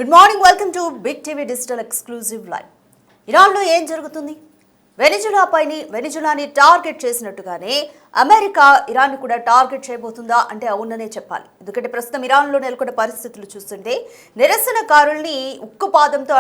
Good morning, welcome to big TV digital exclusive live. ఇరాన్లో ఏం జరుగుతుంది? వెనిజులాని టార్గెట్ చేసినట్టుగానే అమెరికా ఇరాన్ కూడా టార్గెట్ చేయబోతుందా అంటే అవుననే చెప్పాలి. ఎందుకంటే ప్రస్తుతం ఇరాన్లో నెలకొన్న పరిస్థితులు చూస్తుంటే నిరసనకారుల్ని ఉక్కుపాదంతో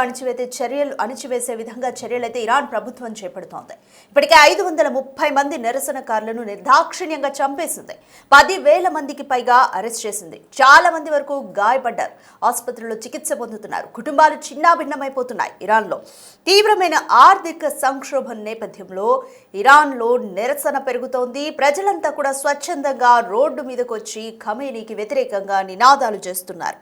అణిచివేసే విధంగా చర్యలైతే ఇరాన్ ప్రభుత్వం చేపడుతోంది. ఇప్పటికే 530 మంది నిరసనకారులను నిర్దాక్షిణ్యంగా చంపేసింది. 10,000 మందికి పైగా అరెస్ట్ చేసింది. చాలా మంది వరకు గాయపడ్డారు. ఆసుపత్రుల్లో చికిత్స పొందుతున్నారు. కుటుంబాలు చిన్నాభిన్నమైపోతున్నాయి. ఇరాన్లో తీవ్రమైన ఆర్థిక సంక్షోభం నేపథ్యంలో ఇరాన్లో నిరసన పెరుగుతోంది. ప్రజలంతా కూడా స్వచ్ఛందంగా రోడ్డు మీదకు వచ్చి ఖమేనీకి వ్యతిరేకంగా నినాదాలు చేస్తున్నారు.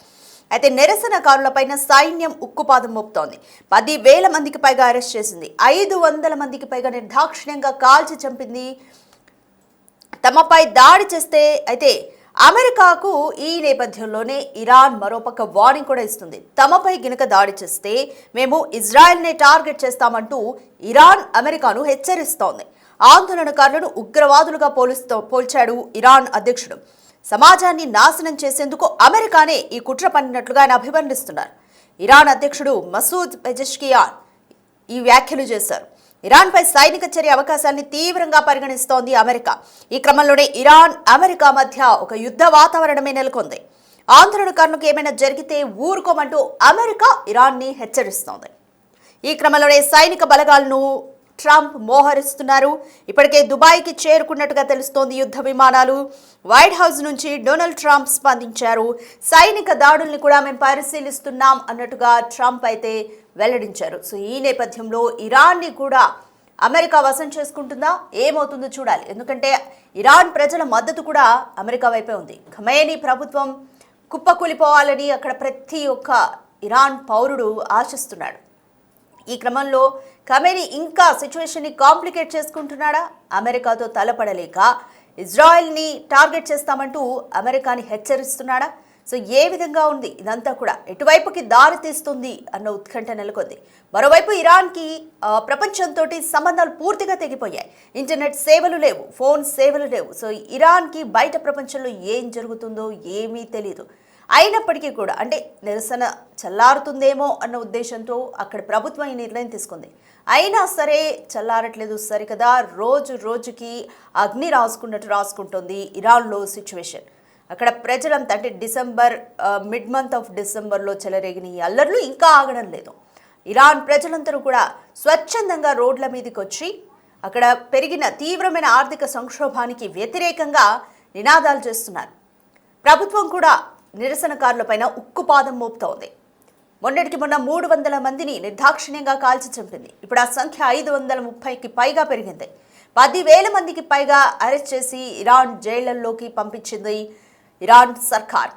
అయితే నిరసనకారులపైన సైన్యం ఉక్కుపాదం మోపుతోంది. 10,000 మందికి పైగా అరెస్ట్ చేసింది. 500 మందికి పైగా నిర్దాక్షిణ్యంగా కాల్చి చంపింది. తమపై దాడి చేస్తే అయితే అమెరికాకు ఈ నేపథ్యంలోనే ఇరాన్ మరోపక్క వార్నింగ్ కూడా ఇస్తుంది. తమపై గినక దాడి చేస్తే మేము ఇజ్రాయెల్నే టార్గెట్ చేస్తామంటూ ఇరాన్ అమెరికాను హెచ్చరిస్తోంది. ఆందోళనకారులను ఉగ్రవాదులుగా పోల్చాడు ఇరాన్ అధ్యక్షుడు. సమాజాన్ని నాశనం చేసేందుకు అమెరికానే ఈ కుట్ర పన్నినట్లుగా ఆయన అభివర్ణిస్తున్నారు. ఇరాన్ అధ్యక్షుడు మసూద్ పెజెష్కియాన్ ఈ వ్యాఖ్యలు చేశారు. ఇరాన్పై సైనిక చర్య అవకాశాన్ని తీవ్రంగా పరిగణిస్తోంది అమెరికా. ఈ క్రమంలోనే ఇరాన్ అమెరికా మధ్య ఒక యుద్ధ వాతావరణమే నెలకొంది. ఆందోళనకారులకు ఏమైనా జరిగితే ఊరుకోమంటూ అమెరికా ఇరాన్ని హెచ్చరిస్తోంది. ఈ క్రమంలోనే సైనిక బలగాలను ట్రంప్ మోహరిస్తున్నారు. ఇప్పటికే దుబాయ్కి చేరుకున్నట్టుగా తెలుస్తోంది యుద్ధ విమానాలు. వైట్ హౌస్ నుంచి డొనాల్డ్ ట్రంప్ స్పందించారు. సైనిక దాడుల్ని కూడా మేము పరిశీలిస్తున్నాం అన్నట్టుగా ట్రంప్ అయితే వెల్లడించారు. సో ఈ నేపథ్యంలో ఇరాన్ని కూడా అమెరికా వశం చేసుకుంటుందా? ఏమవుతుందో చూడాలి. ఎందుకంటే ఇరాన్ ప్రజల మద్దతు కూడా అమెరికా వైపే ఉంది. ఖమేనీ ప్రభుత్వం కుప్పకూలిపోవాలని అక్కడ ప్రతి ఒక్క ఇరాన్ పౌరుడు ఆశిస్తున్నాడు. ఈ క్రమంలో ఖమేనీ ఇంకా సిచ్యువేషన్ని కాంప్లికేట్ చేసుకుంటున్నాడా? అమెరికాతో తలపడలేక ఇజ్రాయెల్ని టార్గెట్ చేస్తామంటూ అమెరికాని హెచ్చరిస్తున్నాడా? సో ఏ విధంగా ఉంది ఇదంతా కూడా? ఎటువైపుకి దారి తీస్తుంది అన్న ఉత్కంఠ నెలకొంది. మరోవైపు ఇరాన్కి ప్రపంచంతో సంబంధాలు పూర్తిగా తెగిపోయాయి. ఇంటర్నెట్ సేవలు లేవు, ఫోన్ సేవలు లేవు. సో ఇరాన్కి బయట ప్రపంచంలో ఏం జరుగుతుందో ఏమీ తెలియదు. అయినప్పటికీ కూడా అంటే నిరసన చల్లారుతుందేమో అన్న ఉద్దేశంతో అక్కడ ప్రభుత్వం ఈ నిర్ణయం తీసుకుంది. అయినా సరే చల్లారట్లేదు సరికదా. రోజుకి అగ్ని రాసుకుంటుంది ఇరాన్లో సిచ్యువేషన్. అక్కడ ప్రజలంతా అంటే మిడ్ మంత్ ఆఫ్ డిసెంబర్లో చెలరేగిన ఈ అల్లర్లు ఇంకా ఆగడం లేదు. ఇరాన్ ప్రజలందరూ కూడా స్వచ్ఛందంగా రోడ్ల మీదకి వచ్చి అక్కడ పెరిగిన తీవ్రమైన ఆర్థిక సంక్షోభానికి వ్యతిరేకంగా నినాదాలు చేస్తున్నారు. ప్రభుత్వం కూడా నిరసనకారులపైన ఉక్కుపాదం మోపుతోంది. మొన్నటికి మొన్న 300 మందిని నిర్దాక్షిణ్యంగా కాల్చి చంపింది. ఇప్పుడు ఆ సంఖ్య 530కి పైగా పెరిగింది. 10,000 మందికి పైగా అరెస్ట్ చేసి ఇరాన్ జైళ్లలోకి పంపించింది ఇరాన్ సర్కార్.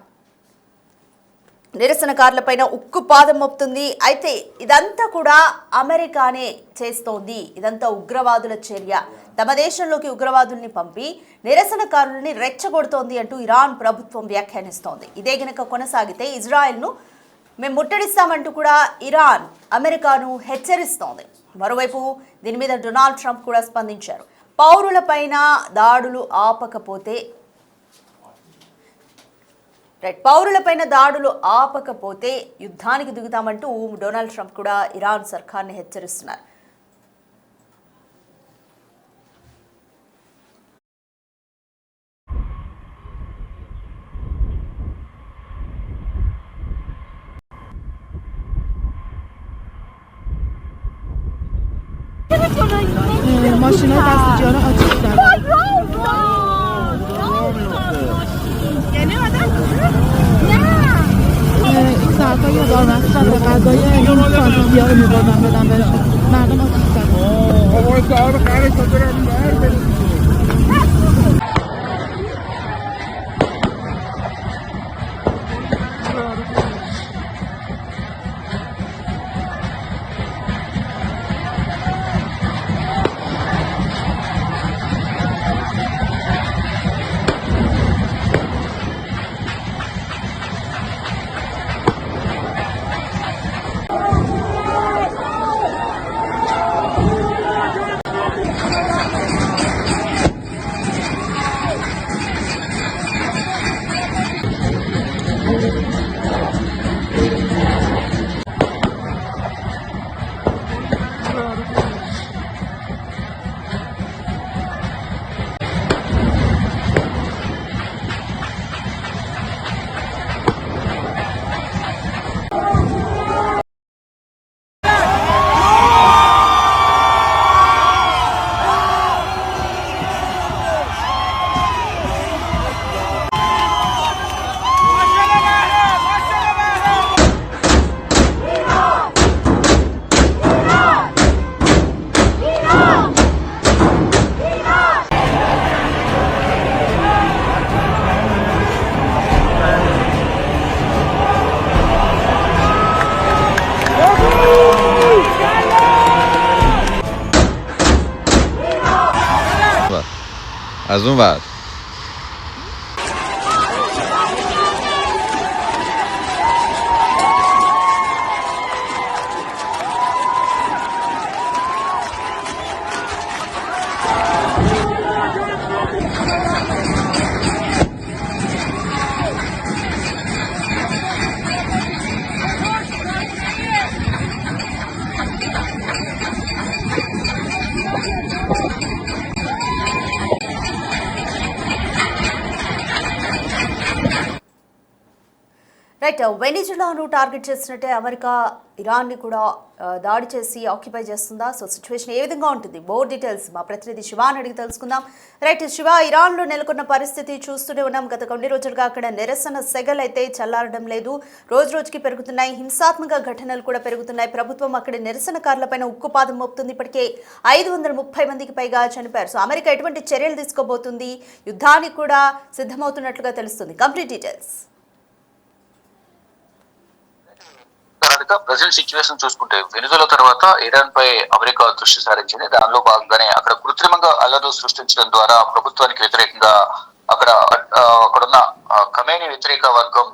నిరసనకారులపైన ఉక్కుపాదం మోపుతుంది. అయితే ఇదంతా కూడా అమెరికానే చేస్తోంది. ఇదంతా ఉగ్రవాదుల చర్య. తమ దేశంలోకి ఉగ్రవాదుల్ని పంపి నిరసనకారుల్ని రెచ్చగొడుతోంది అంటూ ఇరాన్ ప్రభుత్వం వ్యాఖ్యానిస్తోంది. ఇదే గనక కొనసాగితే ఇజ్రాయెల్ను మేము ముట్టడిస్తామంటూ కూడా ఇరాన్ అమెరికాను హెచ్చరిస్తోంది. మరోవైపు దీని మీద డొనాల్డ్ ట్రంప్ కూడా స్పందించారు. పౌరులపైన దాడులు ఆపకపోతే యుద్ధానికి దిగుతామంటూ డొనాల్డ్ ట్రంప్ కూడా ఇరాన్ సర్కార్ని హెచ్చరిస్తున్నారు. ماشینا دستجو رو آتیش زدن. یعنی آدم نه این ساعت‌ها یادآور شب غذای این سانتی‌ها رو می‌بردن بدن بهشون. مردم آتیش زدن. آقای صاحب خرش رو برم بر بریم. אז nu vad? రైట్, వెనిజులాను టార్గెట్ చేసినట్టే అమెరికా ఇరాన్ని కూడా దాడి చేసి ఆక్యుపై చేస్తుందా? సో సిచ్యువేషన్ ఏ విధంగా ఉంటుంది? మోర్ డీటెయిల్స్ మా ప్రతినిధి శివాని అడిగి తెలుసుకుందాం. రైట్ శివ, ఇరాన్లో నెలకొన్న పరిస్థితి చూస్తూనే ఉన్నాం. గత కొన్ని రోజులుగా అక్కడ నిరసన సెగలు అయితే చల్లారడం లేదు, రోజు రోజుకి పెరుగుతున్నాయి. హింసాత్మక ఘటనలు కూడా పెరుగుతున్నాయి. ప్రభుత్వం అక్కడ నిరసనకారులపైన ఉక్కుపాదం మోపుతుంది. ఇప్పటికే 530 మందికి పైగా చనిపోయారు. సో అమెరికా ఎటువంటి చర్యలు తీసుకోబోతుంది? యుద్ధానికి కూడా సిద్ధమవుతున్నట్లుగా తెలుస్తుంది. Complete details. ప్రజెంట్ సిచ్యువేషన్ చూసుకుంటే వెనుజులా తర్వాత ఇరాన్ పై అమెరికా దృష్టి సారించింది. దానిలో భాగంగానే అక్కడ కృత్రిమంగా అల్లర్లు సృష్టించడం ద్వారా ప్రభుత్వానికి వ్యతిరేకంగా అక్కడున్న ఖమేనీ వ్యతిరేక వర్గం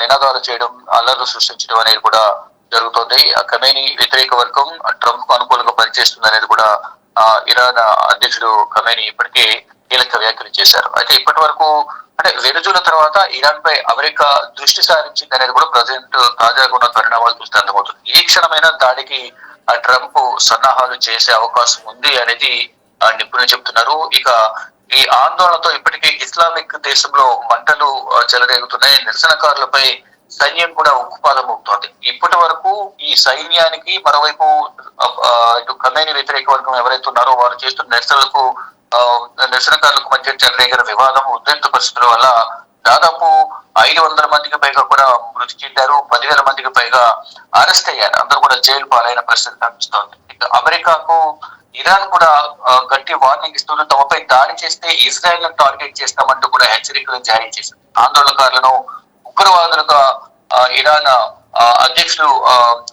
నినాదాలు చేయడం, అల్లర్లు సృష్టించడం అనేది కూడా జరుగుతోంది. ఖమేనీ వ్యతిరేక వర్గం ట్రంప్ కు అనుకూలంగా పనిచేస్తుంది అనేది కూడా ఇరాన్ అధ్యక్షుడు ఖమేనీ ఇప్పటికే కీలక వ్యాఖ్యలు చేశారు. అయితే ఇప్పటి వరకు అంటే వెనుజులా తర్వాత ఇరాన్ పై అమెరికా దృష్టి సారించింది అనేది కూడా ప్రజెంట్ తాజాగా ఉన్న పరిణామాలు చూస్తే అర్థమవుతుంది. ఏ క్షణమైన దాడికి ట్రంప్ సన్నాహాలు చేసే అవకాశం ఉంది అనేది నిపుణులు చెబుతున్నారు. ఇక ఈ ఆందోళనతో ఇప్పటికే ఇస్లామిక్ దేశంలో మంటలు చెలరేగుతున్నాయి. నిరసనకారులపై సైన్యం కూడా ఉక్కుపాదం మోపుతోంది. ఇప్పటి వరకు ఈ సైన్యానికి మరోవైపు ఇటు ఖమేనీ వ్యతిరేక వర్గం ఎవరైతే ఉన్నారో వారు చేస్తున్న నిరసనకారులకు మధ్య చెలరేగిన వివాదం, ఉద్రిక్త పరిస్థితుల వల్ల దాదాపు 500 మందికి పైగా కూడా మృతి చెందారు. 10,000 మందికి పైగా అరెస్ట్ అయ్యారు. అందరూ కూడా జైలు పాలైన పరిస్థితి కనిపిస్తోంది. ఇక అమెరికాకు ఇరాన్ కూడా గట్టి వార్నింగ్ ఇస్తూ తమపై దాడి చేస్తే ఇజ్రాయెల్ ను టార్గెట్ చేస్తామంటూ కూడా హెచ్చరికలు జారీ చేసింది. ఆందోళనకారులను ఉగ్రవాదులుగా ఇరాన్ అధ్యక్షులు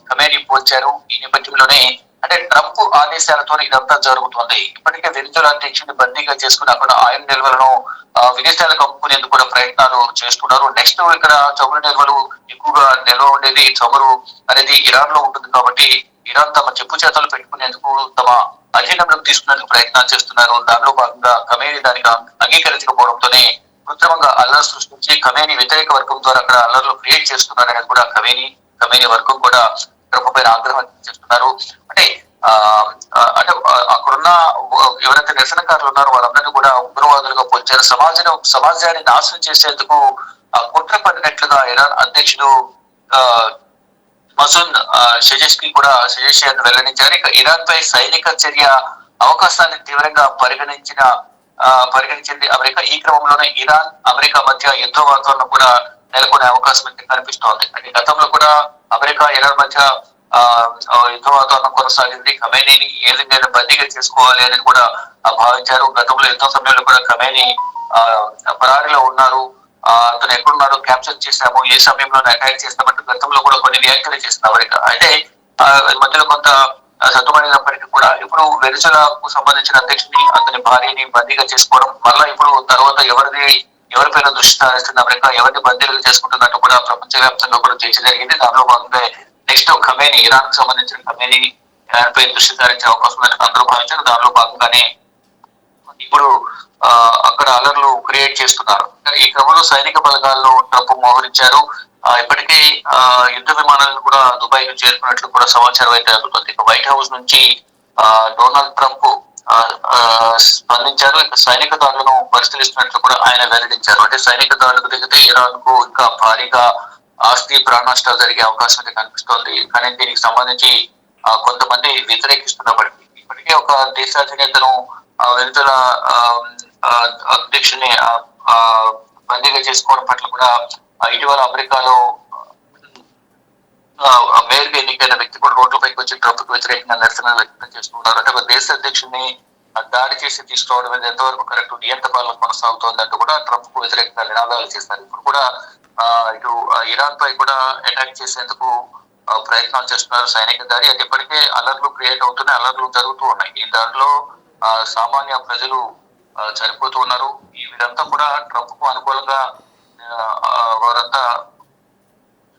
ఖమేనీ పోల్చారు. ఈ నేపథ్యంలోనే అంటే ట్రంప్ ఆదేశాలతో ఇదంతా జరుగుతుంది. ఇప్పటికే వెనిజులా అధ్యక్షుడిని బందీగా చేసుకుని అక్కడ ఆయిల్ నిల్వలను విదేశాలకు అమ్ముకునేందుకు కూడా ప్రయత్నాలు చేస్తున్నారు. నెక్స్ట్ ఇక్కడ చమురు నిల్వలు ఎక్కువగా నిల్వ ఉండేది, చమురు అనేది ఇరాన్ లో ఉంటుంది కాబట్టి ఇరాన్ తమ చెప్పు చేతలు పెట్టుకునేందుకు తమ అధీనంలోకి తీసుకునేందుకు ప్రయత్నాలు చేస్తున్నారు. దానిలో భాగంగా ఖమేనీ దానికి అంగీకరించకపోవడంతోనే కృత్రిమంగా అల్లర్లు సృష్టించి ఖమేనీ వ్యతిరేక వర్గం ద్వారా అక్కడ అల్లర్లు క్రియేట్ చేస్తున్నారు అనేది కూడా ఖమేనీ వర్గం కూడా ట్రంప్ పైన ఆగ్రహం చేస్తున్నారు. అంటే అక్కడున్న ఎవరైతే నిరసనకారులు ఉన్నారో వాళ్ళందరినీ కూడా ఉగ్రవాదులుగా పోల్చారు. సమాజాన్ని నాశనం చేసేందుకు కుట్ర పడినట్లుగా ఇరాన్ అధ్యక్షుడు మసూద్ షెజెస్కి కూడా సజెషన్ వెల్లడించారు. ఇక ఇరాన్ పై సైనిక చర్య అవకాశాన్ని తీవ్రంగా పరిగణించింది అమెరికా. ఈ క్రమంలోనే ఇరాన్ అమెరికా మధ్య యుద్ధ వాతావరణం కూడా నెలకొనే అవకాశం అయితే కనిపిస్తోంది. అంటే గతంలో కూడా అమెరికా ఇరాన్ మధ్య యుద్ధ వాతావరణం కొనసాగింది. ఖమేనీని ఏ విధంగా బందీగా చేసుకోవాలి అనేది కూడా భావించారు. గతంలో యుద్ధ సమయంలో కూడా ఖమేనీ పరారీలో ఉన్నారు, అతను ఎక్కడున్నారో క్యాప్చర్ చేశాము, ఏ సమయంలో అటాక్ చేస్తామంటే గతంలో కూడా కొన్ని వ్యాఖ్యలు చేసిన అమెరికా. అయితే మధ్యలో కొంత సద్దుమణినప్పటికీ కూడా ఇప్పుడు వెనిజులాకు సంబంధించిన అధ్యక్షుని అతని భార్యని బందీగా చేసుకోవడం మళ్ళా ఇప్పుడు తర్వాత ఎవరిపైన దృష్టి సారిస్తుంది అమెరికా, ఎవరిని బందీలుగా చేసుకుంటున్నట్టు కూడా ప్రపంచవ్యాప్తంగా కూడా చర్చ జరిగింది. దానిలో భాగంగా నెక్స్ట్ ఖమేనీ ఇరాన్ కు సంబంధించిన ఖమేనీ ఇరాన్ పై దృష్టి సారించే అవకాశం ఉందని అందరూ భావించారు. దానిలో భాగంగానే ఇప్పుడు అక్కడ అలర్లు క్రియేట్ చేస్తున్నారు. ఈ క్రమంలో సైనిక బలగాలను ట్రంప్ మోహరించారు. ఇప్పటికే యుద్ధ విమానాలను కూడా దుబాయ్ కు చేరుకున్నట్లు కూడా సమాచారం అయితే అందుతుంది. ఇక వైట్ హౌస్ నుంచి డొనాల్డ్ ట్రంప్ స్పందించారు. ఇక సైనిక దాడులను పరిశీలిస్తున్నట్లు కూడా ఆయన వెల్లడించారు. అంటే సైనిక దాడులకు దిగితే ఇరాన్ కు ఇంకా భారీగా ఆస్తి ప్రాణ నష్టాలు జరిగే అవకాశం అయితే కనిపిస్తోంది. కానీ దీనికి సంబంధించి కొంతమంది వ్యతిరేకిస్తున్నప్పటికీ ఇప్పటికే ఒక దేశాధినేతను వెనుజులా అధ్యక్షుని బందీగా చేసుకోవడం పట్ల కూడా ఇటీవల అమెరికాలో మేయర్గా ఎన్నికైన వ్యక్తి కూడా రోడ్లపైకి వచ్చి ట్రంప్ కు వ్యతిరేకంగా నిరసన వ్యక్తం చేస్తున్నారు. అంటే ఒక దేశ అధ్యక్షుడిని దాడి చేసి తీసుకురావడం అనేది ఎంతవరకు కరెక్ట్, నియంత పాలన కొనసాగుతోందంటూ కూడా ట్రంప్ కు వ్యతిరేకంగా నినాదాలు చేస్తారు. ఇప్పుడు కూడా ఇటు ఇరాన్ పై కూడా అటాక్ చేసేందుకు ప్రయత్నాలు చేస్తున్నారు సైనిక దాడి. అది ఇప్పటికే అలర్లు క్రియేట్ అవుతున్నాయి, అలర్లు జరుగుతూ ఉన్నాయి. ఈ దారిలో సామాన్య ప్రజలు చనిపోతూ ఉన్నారు. వీరంతా కూడా ట్రంప్ కు అనుకూలంగా వారంతా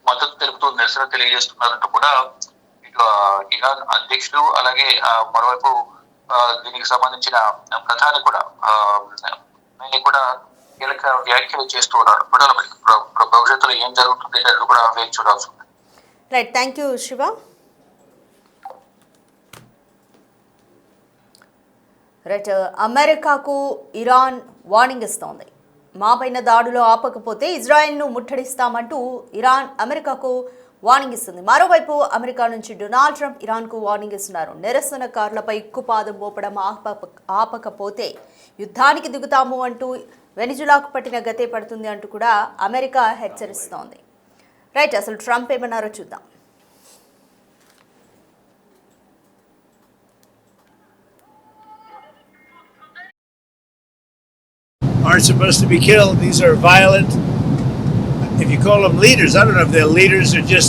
మద్దతు తెలుపుతూ నిరసన తెలియజేస్తున్నారంటూ కూడా ఇటు ఇరాన్ అధ్యక్షుడు అలాగే మరోవైపు దీనికి సంబంధించిన ప్రధాని కూడా కీలక వ్యాఖ్యలు చేస్తూ ఉన్నారు. భవిష్యత్తులో ఏం జరుగుతుంది అనేది కూడా వేచి చూడాల్సి ఉంది. Right, thank you Shiva. Right, అమెరికాకు ఇరాన్ వార్నింగ్ ఇస్తోంది. మాపైన దాడులు ఆపకపోతే ఇజ్రాయెల్ను ముట్టడిస్తామంటూ ఇరాన్ అమెరికాకు వార్నింగ్ ఇస్తుంది. మరోవైపు అమెరికా నుంచి డొనాల్డ్ ట్రంప్ ఇరాన్కు వార్నింగ్ ఇస్తున్నారు. నిరసనకారులపై ఉక్కుపాదం మోపడం ఆపకపోతే యుద్ధానికి దిగుతాము అంటూ వెనిజులాకు పట్టిన గతే పడుతుంది అంటూ కూడా అమెరికా హెచ్చరిస్తోంది. రైట్, అసలు ట్రంప్ ఏమన్నారో చూద్దాం. Aren't supposed to be killed. These are violent. If you call them leaders, I don't know if they're leaders or just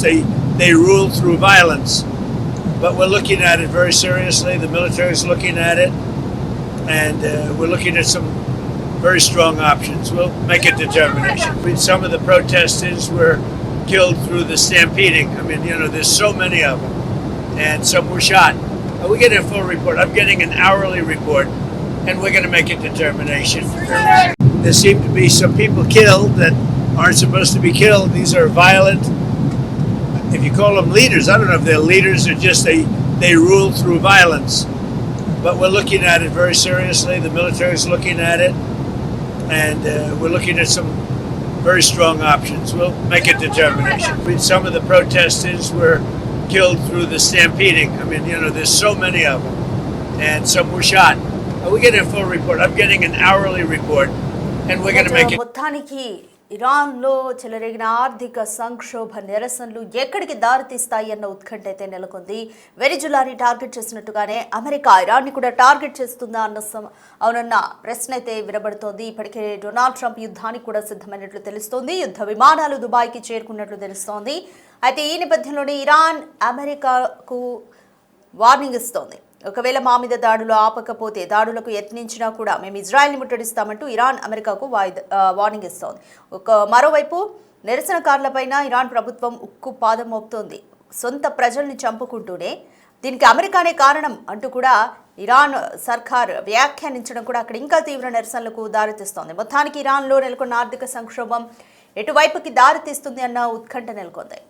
they rule through violence. But we're looking at it very seriously. The military is looking at it, and we're looking at some very strong options. We'll make a determination. Some of the protesters were killed through the stampeding. I mean, there's so many of them, and some were shot. We get a full report. I'm getting an hourly report. And we're going to make a determination. There seem to be some people killed that aren't supposed to be killed. These are violent. If you call them leaders, I don't know if they're leaders or just they rule through violence. But we're looking at it very seriously. The military is looking at it, and we're looking at some very strong options. We'll make a determination. Some of the protesters were killed through the stampeding. I mean, there's so many of them, and some were shot. We get a full report. I'm getting an hourly report, and we're going to make it. మొత్తానికి ఇరాన్లో చెలరేగిన ఆర్థిక సంక్షోభ నిరసనలు ఎక్కడికి దారితీస్తాయి అన్న ఉత్కంఠ అయితే నెలకొంది. వెనిజులాని టార్గెట్ చేసినట్టుగానే అమెరికా ఇరాన్ని కూడా టార్గెట్ చేస్తుందా అవునన్న ప్రశ్న అయితే వినబడుతోంది. ఇప్పటికే డొనాల్డ్ ట్రంప్ యుద్ధానికి కూడా సిద్ధమైనట్లు తెలుస్తోంది. యుద్ధ విమానాలు దుబాయ్కి చేరుకున్నట్లు తెలుస్తోంది. అయితే ఈ నేపథ్యంలోనే ఇరాన్ అమెరికాకు వార్నింగ్ ఇస్తోంది. ఒకవేళ మా మీద దాడులు ఆపకపోతే దాడులకు యత్నించినా కూడా మేము ఇజ్రాయెల్ని ముట్టడిస్తామంటూ ఇరాన్ అమెరికాకు వార్నింగ్ ఇస్తోంది. మరోవైపు నిరసనకారులపైన ఇరాన్ ప్రభుత్వం ఉక్కు పాదం మోపుతోంది. సొంత ప్రజల్ని చంపుకుంటూనే దీనికి అమెరికానే కారణం అంటూ కూడా ఇరాన్ సర్కార్ వ్యాఖ్యానించడం కూడా అక్కడ ఇంకా తీవ్ర నిరసనలకు దారితీస్తోంది. మొత్తానికి ఇరాన్లో నెలకొన్న ఆర్థిక సంక్షోభం ఎటువైపుకి దారితీస్తుంది అన్న ఉత్కంఠ నెలకొంది.